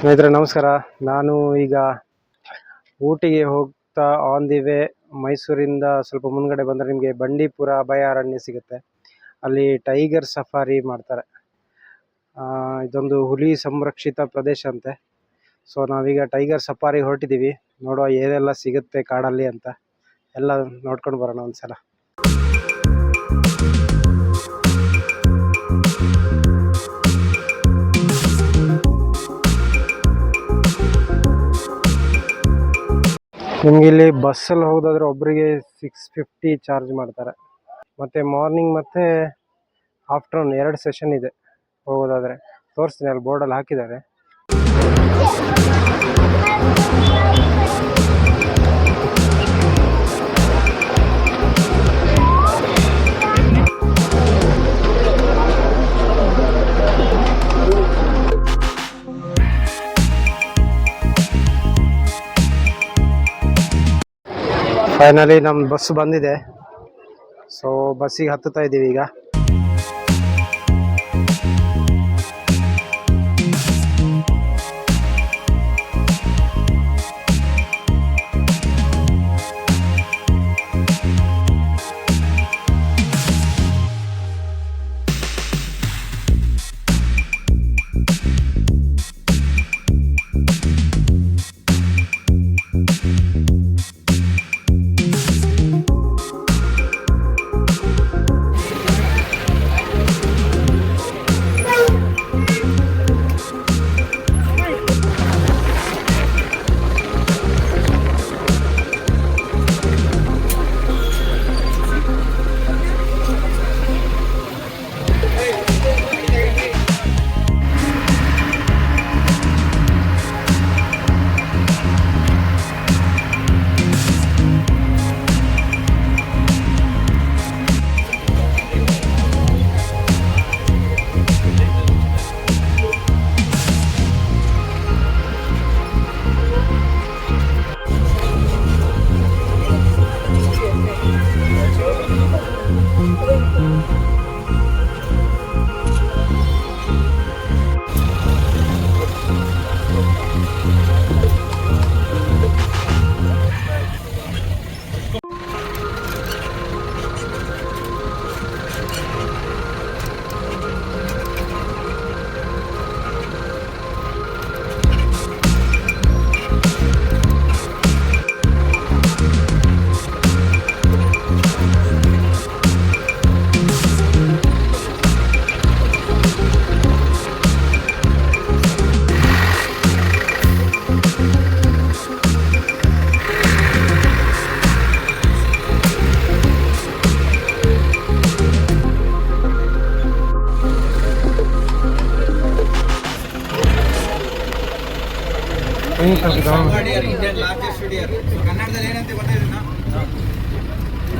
ಸ್ನೇಹಿತರೆ ನಮಸ್ಕಾರ. ನಾನು ಈಗ ಊಟಿಗೆ ಹೋಗ್ತಾ ಆನ್ ದಿ ವೇ ಮೈಸೂರಿಂದ ಸ್ವಲ್ಪ ಮುಂದ್ಗಡೆ ಬಂದರೆ ನಿಮಗೆ ಬಂಡೀಪುರ ಅಭಯಾರಣ್ಯ ಸಿಗುತ್ತೆ. ಅಲ್ಲಿ ಟೈಗರ್ ಸಫಾರಿ ಮಾಡ್ತಾರೆ. ಇದೊಂದು ಹುಲಿ ಸಂರಕ್ಷಿತ ಪ್ರದೇಶ ಅಂತೆ. ಸೊ ನಾವೀಗ ಟೈಗರ್ ಸಫಾರಿ ಹೊರಟಿದ್ದೀವಿ. ನೋಡುವ ಏನೆಲ್ಲ ಸಿಗುತ್ತೆ ಕಾಡಲ್ಲಿ ಅಂತ ಎಲ್ಲ ನೋಡ್ಕೊಂಡು ಬರೋಣ ಒಂದ್ಸಲ. ನಿಮ್ಗೆ ಇಲ್ಲಿ ಬಸ್ಸಲ್ಲಿ ಹೋಗೋದಾದ್ರೆ ಒಬ್ಬರಿಗೆ 650 ಚಾರ್ಜ್ ಮಾಡ್ತಾರೆ. ಮತ್ತು ಮಾರ್ನಿಂಗ್ ಮತ್ತು ಆಫ್ಟರ್ನೂನ್ 2 ಸೆಷನ್ ಇದೆ ಹೋಗೋದಾದರೆ. ತೋರಿಸ್ತೀನಿ, ಅಲ್ಲಿ ಬೋರ್ಡಲ್ಲಿ ಹಾಕಿದ್ದಾರೆ. ಫೈನಲಿ ನಮ್ಮ ಬಸ್ ಬಂದಿದೆ. ಸೊ ಬಸ್ಸಿಗೆ ಹತ್ತುತ್ತಾ ಇದ್ದೀವಿ ಈಗ.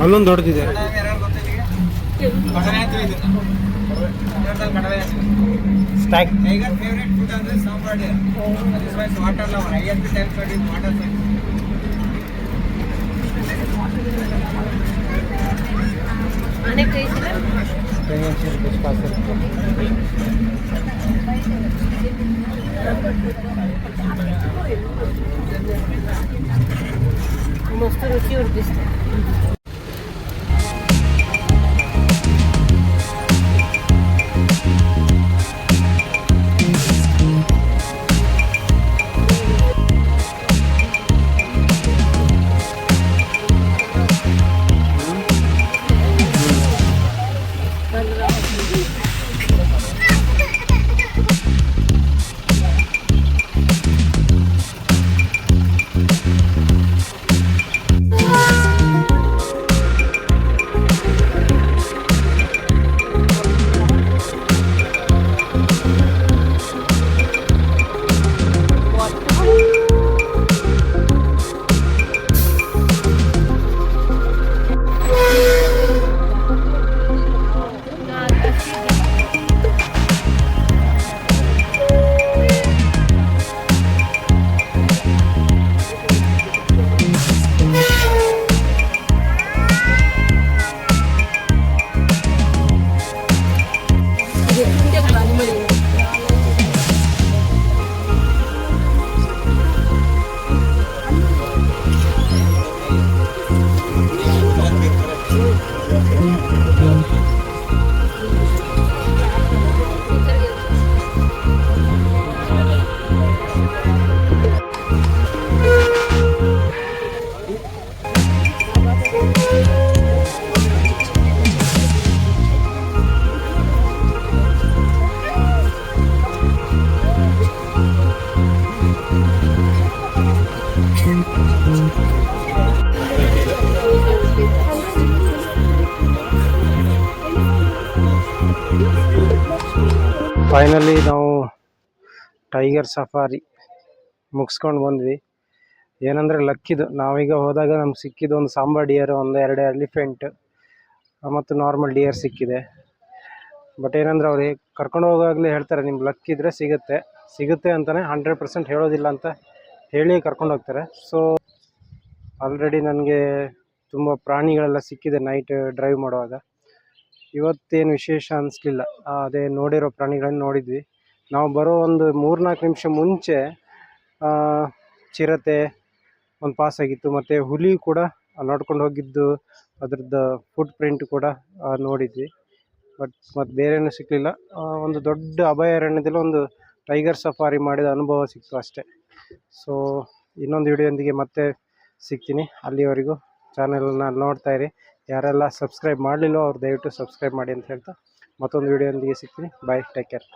ಅಲ್ಲೊಂದು ದೊಡ್ಡದಿದೆ. मस्त रुचीवर दिसते. ಫೈನಲಿ ನಾವು ಟೈಗರ್ ಸಫಾರಿ ಮುಗಿಸ್ಕೊಂಡು ಬಂದ್ವಿ. ಏನಂದರೆ ಲಕ್ಕಿದು, ನಾವೀಗ ಹೋದಾಗ ನಮ್ಗೆ ಸಿಕ್ಕಿದ್ದು ಒಂದು ಸಾಂಬಾ ಡಿಯರ್, ಒಂದು 2 ಎಲಿಫೆಂಟ್ ಮತ್ತು ನಾರ್ಮಲ್ ಡಿಯರ್ ಸಿಕ್ಕಿದೆ. ಬಟ್ ಏನಂದ್ರೆ ಅವ್ರು ಕರ್ಕೊಂಡು ಹೋಗೋವಾಗಲೇ ಹೇಳ್ತಾರೆ, ನಿಮ್ಗೆ ಲಕ್ ಇದ್ದರೆ ಸಿಗುತ್ತೆ ಅಂತಲೇ 100% ಹೇಳೋದಿಲ್ಲ ಅಂತ ಹೇಳಿ ಕರ್ಕೊಂಡು ಹೋಗ್ತಾರೆ. ಸೊ ಆಲ್ರೆಡಿ ನನಗೆ ತುಂಬ ಪ್ರಾಣಿಗಳೆಲ್ಲ ಸಿಕ್ಕಿದೆ ನೈಟ್ ಡ್ರೈವ್ ಮಾಡುವಾಗ. ಇವತ್ತೇನು ವಿಶೇಷ ಅನಿಸ್ಲಿಲ್ಲ, ಅದೇ ನೋಡಿರೋ ಪ್ರಾಣಿಗಳನ್ನು ನೋಡಿದ್ವಿ. ನಾವು ಬರೋ ಒಂದು 3-4 ನಿಮಿಷ ಮುಂಚೆ ಚಿರತೆ ಒಂದು ಪಾಸ್ ಆಗಿತ್ತು, ಮತ್ತು ಹುಲಿ ಕೂಡ ನೋಡ್ಕೊಂಡು ಹೋಗಿದ್ದು, ಅದ್ರದ್ದು ಫುಟ್ ಪ್ರಿಂಟ್ ಕೂಡ ನೋಡಿದ್ವಿ. ಮತ್ತು ಬೇರೇನೂ ಸಿಕ್ಕಲಿಲ್ಲ. ಒಂದು ದೊಡ್ಡ ಅಭಯಾರಣ್ಯದಲ್ಲಿ ಒಂದು ಟೈಗರ್ ಸಫಾರಿ ಮಾಡಿದ ಅನುಭವ ಸಿಕ್ತು ಅಷ್ಟೇ. ಸೊ ಇನ್ನೊಂದು ವಿಡಿಯೋದೊಂದಿಗೆ ಮತ್ತೆ ಸಿಗ್ತೀನಿ. ಅಲ್ಲಿವರೆಗೂ ಚಾನಲನ್ನು ನೋಡ್ತಾ ಇರಿ. ಯಾರೆಲ್ಲ ಸಬ್ಸ್ಕ್ರೈಬ್ ಮಾಡಲಿಲ್ಲೋ ಅವ್ರು ದಯವಿಟ್ಟು ಸಬ್ಸ್ಕ್ರೈಬ್ ಮಾಡಿ ಅಂತ ಹೇಳ್ತಾ ಮತ್ತೊಂದು ವಿಡಿಯೋದೊಂದಿಗೆ ಸಿಗ್ತೀನಿ. ಬಾಯ್, ಟೇಕ್ ಕೇರ್.